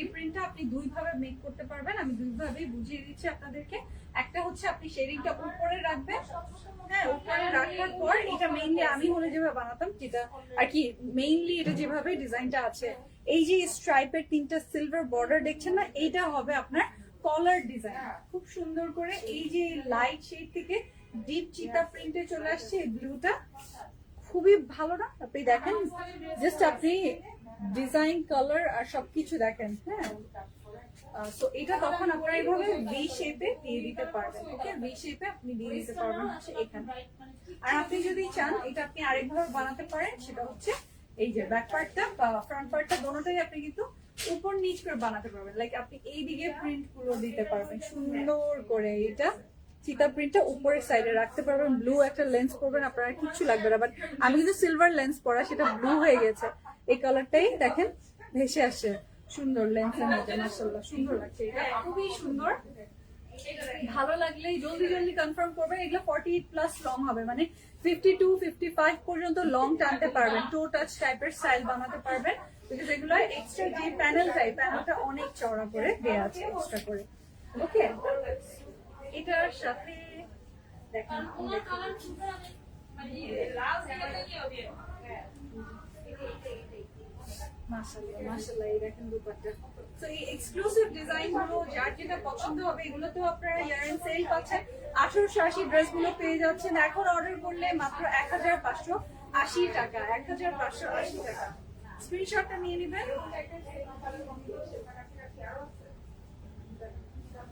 এই প্রিন্টটা আপনি দুই ভাবে মেক করতে পারবেন, আমি দুই ভাবেই বুঝিয়ে দিচ্ছি আপনাদেরকে। একটা হচ্ছে আপনি শেডিংটা উপরে রাখবেন, হ্যাঁ উপরে রাখার পর এটা মেইনলি আমি হলে যেভাবে বানাতাম, যেটা আর কি মেইনলি এটা যেভাবে ডিজাইনটা আছে, এই যে স্ট্রাইপের 3টা সিলভার বর্ডার দেখছেন না, এইটা হবে আপনার কলার ডিজাইন। খুব সুন্দর করে এই যে লাইট শেড থেকে ডিপ চিতা প্রিন্টে চলে আসছে এই ব্লুটা, খুবই ভালো না? আপনি দেখেন জাস্ট আপনি ডিজাইন কালার আর সবকিছু দেখেন, হ্যাঁ। সো এটা তখন আপনারা এইভাবে ভি শেপে দিয়ে দিতে পারবেন, ওকে ভি শেপে আপনি দিয়ে দিতে পারবেন হচ্ছে এখানে। আর আপনি যদি চান এটা আপনি আরেকভাবে বানাতে পারেন, সেটা হচ্ছে এই যে ব্যাক পার্টটা বা ফ্রন্ট পার্টটা দোনোটাই আপনি কিন্তু উপর নিচ করে বানাতে পারবেন। লাইক আপনি এই দিকে প্রিন্ট গুলো দিতে পারবেন সুন্দর করে, এটা চিতা প্রিন্টটা উপরের সাইডে রাখতে পারবেন। ব্লু একটা লেন্স পরবেন, আপনার আর কিচ্ছু লাগবে না। বাট আমি কিন্তু সিলভার লেন্স পরা, সেটা ব্লু হয়ে গেছে। এই কালারটাই দেখেন ভেসে আসছে সুন্দর লেন্সের মধ্যে, মাশাআল্লাহ সুন্দর লাগছে, এটা খুবই সুন্দর। ভালো লাগলে জলদি জলদি কনফার্ম করবেন। এগুলো 48 প্লাস লং হবে, মানে 52 55 পর্যন্ত লং টানতে পারবেন, টো টাচ টাইপের স্টাইল বানাতে পারবেন। বিকজ এগুলো এক্সট্রা যে প্যানেলটা অনেক চওড়া করে দেয়া আছে এক্সট্রা করে, ওকে। এটার সাথে দেখেন মাশাআল্লাহ মাশাআল্লাহ, এই দেখেন দুপাট্টা। সো এই এক্সক্লুসিভ ডিজাইন গুলো যার যেটা পছন্দ হবে, এগুলো তো আপনারা ইয়ার এন্ড সেল পাচ্ছেন। 1880 ড্রেস গুলো পেয়ে যাচ্ছেন এখন অর্ডার করলে মাত্র 1580 টাকা, 1580 টাকা। স্ক্রিনশটটা নিয়ে নেবেন।